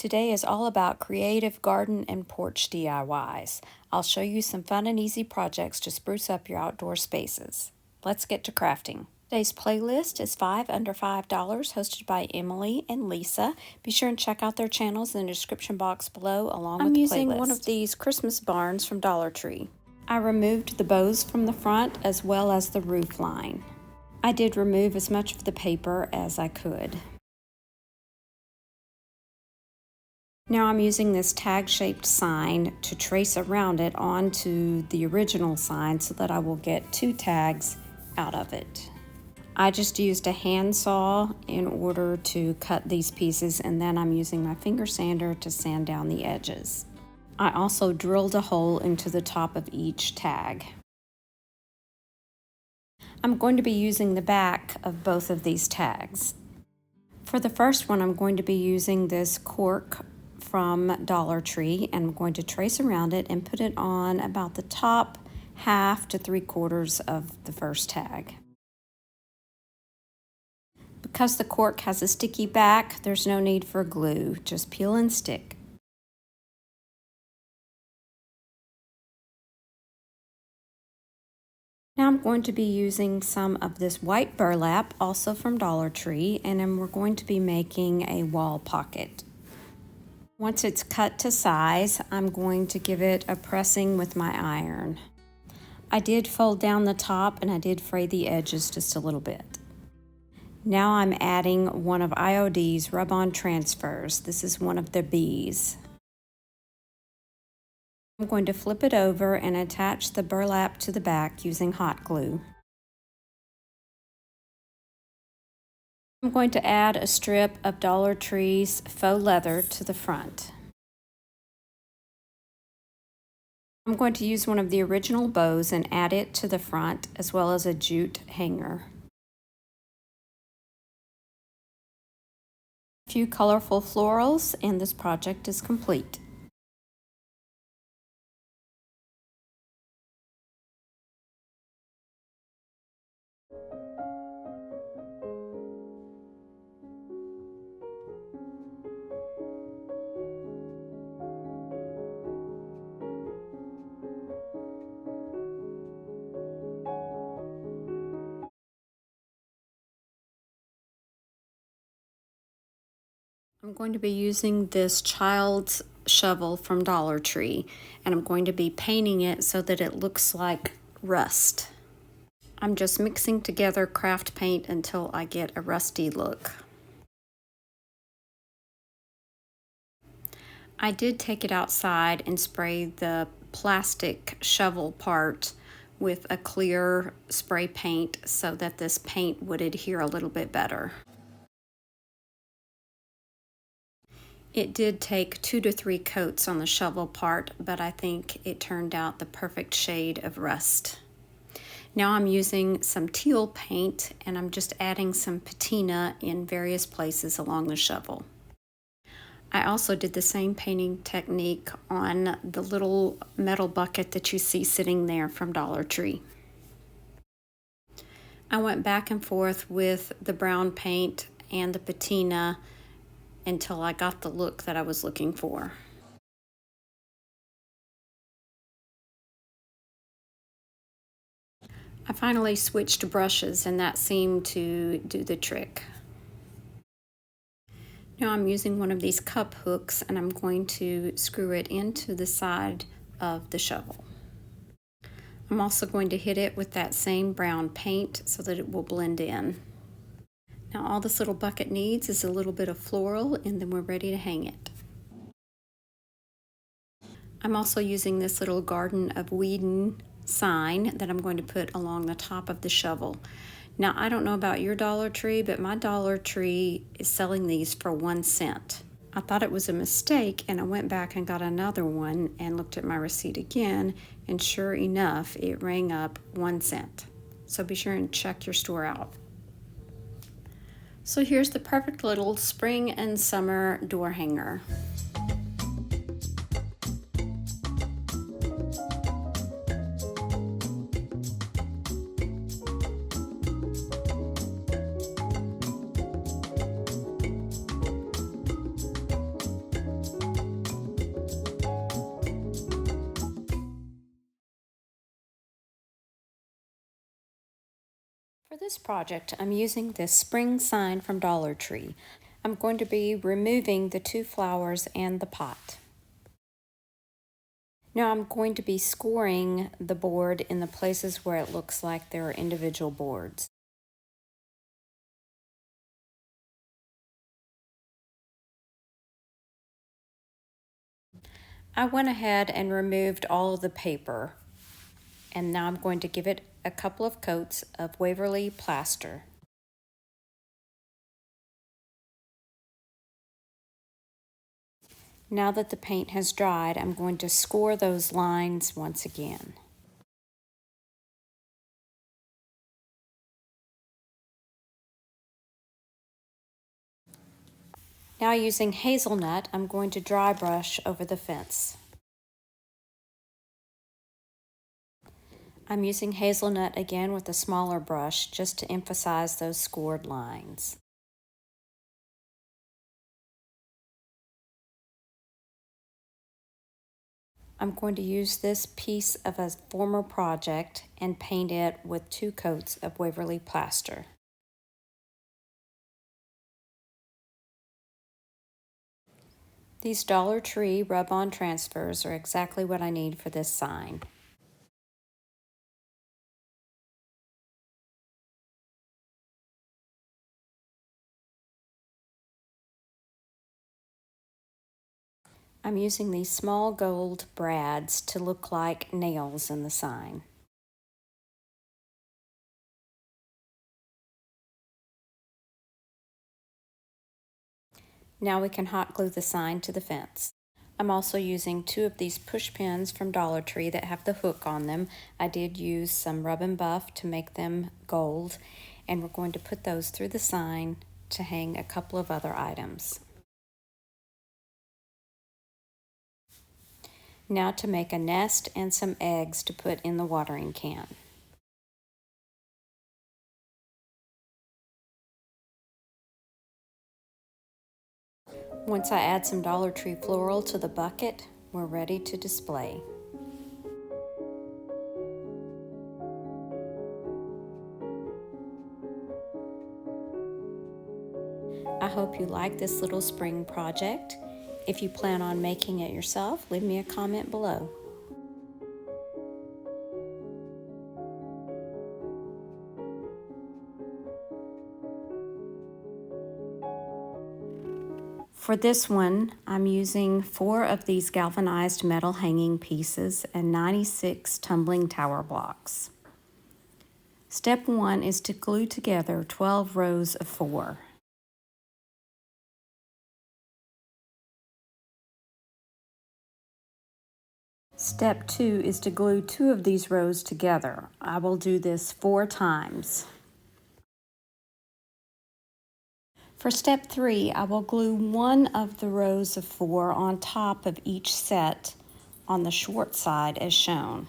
Today is all about creative garden and porch DIYs. I'll show you some fun and easy projects to spruce up your outdoor spaces. Let's get to crafting. Today's playlist is 5 under $5, hosted by Emily and Lisa. Be sure and check out their channels in the description box below along with the playlist. I'm using one of these Christmas barns from Dollar Tree. I removed the bows from the front as well as the roof line. I did remove as much of the paper as I could. Now I'm using this tag-shaped sign to trace around it onto the original sign so that I will get 2 tags out of it. I just used a hand saw in order to cut these pieces, and then I'm using my finger sander to sand down the edges. I also drilled a hole into the top of each tag. I'm going to be using the back of both of these tags. For the first one, I'm going to be using this cork from Dollar Tree, and I'm going to trace around it and put it on about the top half to 3/4 of the first tag. Because the cork has a sticky back, there's no need for glue, just peel and stick. Now I'm going to be using some of this white burlap, also from Dollar Tree, and then we're going to be making a wall pocket. Once it's cut to size, I'm going to give it a pressing with my iron. I did fold down the top and I did fray the edges just a little bit. Now I'm adding one of IOD's rub-on transfers. This is one of the B's. I'm going to flip it over and attach the burlap to the back using hot glue. I'm going to add a strip of Dollar Tree's faux leather to the front. I'm going to use one of the original bows and add it to the front, as well as a jute hanger. A few colorful florals, and this project is complete. I'm going to be using this child's shovel from Dollar Tree, and I'm going to be painting it so that it looks like rust. I'm just mixing together craft paint until I get a rusty look. I did take it outside and spray the plastic shovel part with a clear spray paint so that this paint would adhere a little bit better. It did take 2 to 3 coats on the shovel part, but I think it turned out the perfect shade of rust. Now I'm using some teal paint, and I'm just adding some patina in various places along the shovel. I also did the same painting technique on the little metal bucket that you see sitting there from Dollar Tree. I went back and forth with the brown paint and the patina until I got the look that I was looking for. I finally switched brushes, and that seemed to do the trick. Now I'm using one of these cup hooks, and I'm going to screw it into the side of the shovel. I'm also going to hit it with that same brown paint so that it will blend in. Now all this little bucket needs is a little bit of floral, and then we're ready to hang it. I'm also using this little Garden of Whedon sign that I'm going to put along the top of the shovel. Now I don't know about your Dollar Tree, but my Dollar Tree is selling these for 1 cent. I thought it was a mistake, and I went back and got another one and looked at my receipt again, and sure enough, it rang up 1 cent. So be sure and check your store out. So here's the perfect little spring and summer door hanger. For this project, I'm using this spring sign from Dollar Tree. I'm going to be removing the 2 flowers and the pot. Now I'm going to be scoring the board in the places where it looks like there are individual boards. I went ahead and removed all of the paper, and now I'm going to give it a couple of coats of Waverly plaster. Now that the paint has dried, I'm going to score those lines once again. Now using hazelnut, I'm going to dry brush over the fence. I'm using hazelnut again with a smaller brush just to emphasize those scored lines. I'm going to use this piece of a former project and paint it with 2 coats of Waverly plaster. These Dollar Tree rub-on transfers are exactly what I need for this sign. I'm using these small gold brads to look like nails in the sign. Now we can hot glue the sign to the fence. I'm also using 2 of these push pins from Dollar Tree that have the hook on them. I did use some rub and buff to make them gold, and we're going to put those through the sign to hang a couple of other items. Now to make a nest and some eggs to put in the watering can. Once I add some Dollar Tree floral to the bucket, we're ready to display. I hope you like this little spring project. If you plan on making it yourself, leave me a comment below. For this one, I'm using 4 of these galvanized metal hanging pieces and 96 tumbling tower blocks. Step 1 is to glue together 12 rows of 4. Step 2 is to glue 2 of these rows together. I will do this 4 times. For step 3, I will glue 1 of the rows of 4 on top of each set on the short side as shown.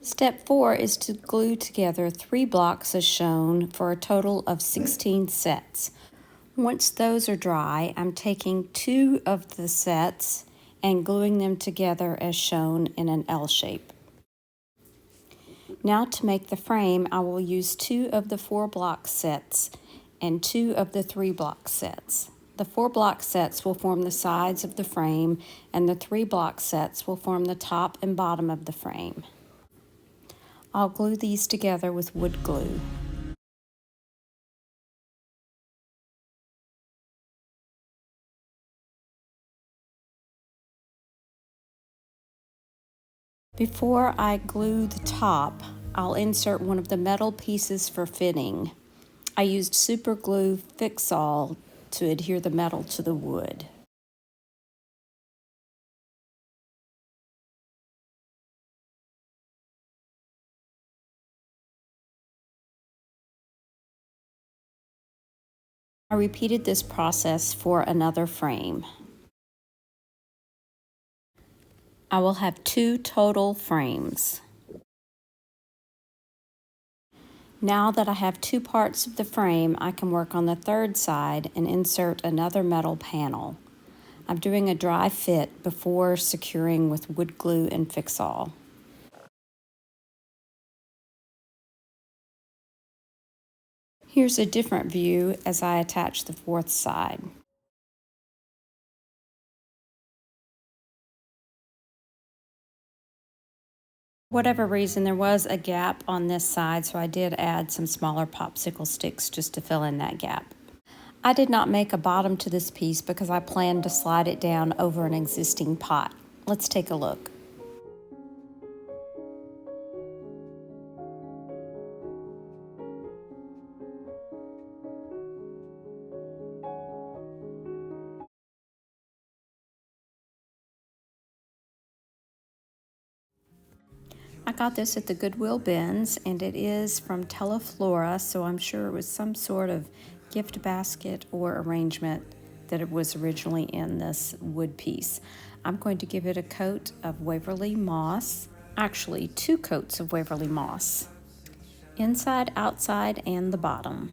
Step 4 is to glue together 3 blocks as shown for a total of 16 sets. Once those are dry, I'm taking 2 of the sets and gluing them together as shown in an L shape. Now to make the frame, I will use 2 of the 4 block sets and 2 of the 3 block sets. The 4 block sets will form the sides of the frame, and the 3 block sets will form the top and bottom of the frame. I'll glue these together with wood glue. Before I glue the top, I'll insert one of the metal pieces for fitting. I used super glue Fix-All to adhere the metal to the wood. I repeated this process for another frame. I will have 2 total frames. Now that I have 2 parts of the frame, I can work on the 3rd side and insert another metal panel. I'm doing a dry fit before securing with wood glue and Fix-All. Here's a different view as I attach the fourth side. Whatever reason, there was a gap on this side, so I did add some smaller popsicle sticks just to fill in that gap. I did not make a bottom to this piece because I planned to slide it down over an existing pot. Let's take a look. I got this at the Goodwill bins, and it is from Teleflora, so I'm sure it was some sort of gift basket or arrangement that it was originally in this wood piece. I'm going to give it a coat of Waverly Moss, actually 2 coats of Waverly Moss, inside, outside, and the bottom.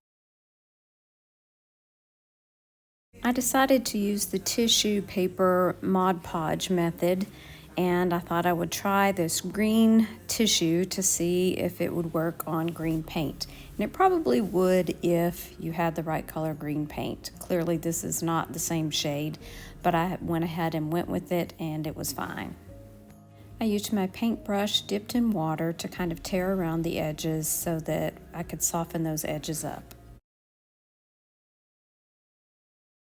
I decided to use the tissue paper Mod Podge method, and I thought I would try this green tissue to see if it would work on green paint. And it probably would if you had the right color green paint. Clearly this is not the same shade, but I went ahead and went with it and it was fine. I used my paintbrush dipped in water to kind of tear around the edges so that I could soften those edges up.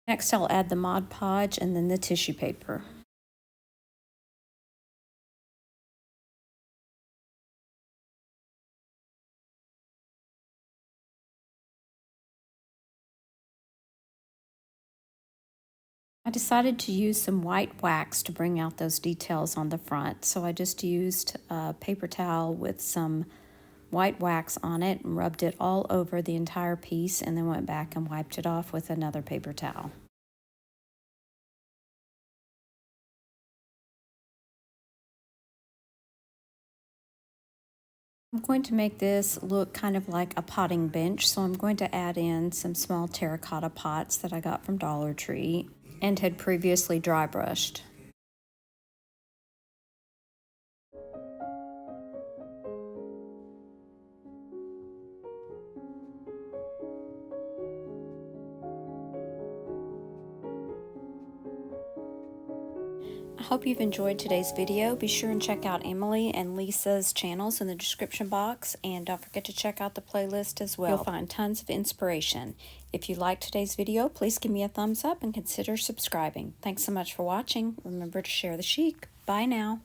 Next I'll add the Mod Podge and then the tissue paper. I decided to use some white wax to bring out those details on the front, so I just used a paper towel with some white wax on it and rubbed it all over the entire piece and then went back and wiped it off with another paper towel. I'm going to make this look kind of like a potting bench, so I'm going to add in some small terracotta pots that I got from Dollar Tree and had previously dry brushed. I hope you've enjoyed today's video. Be sure and check out Emily and Lisa's channels in the description box, and don't forget to check out the playlist as well. You'll find tons of inspiration. If you liked today's video, please give me a thumbs up and consider subscribing. Thanks so much for watching. Remember to share the chic. Bye now.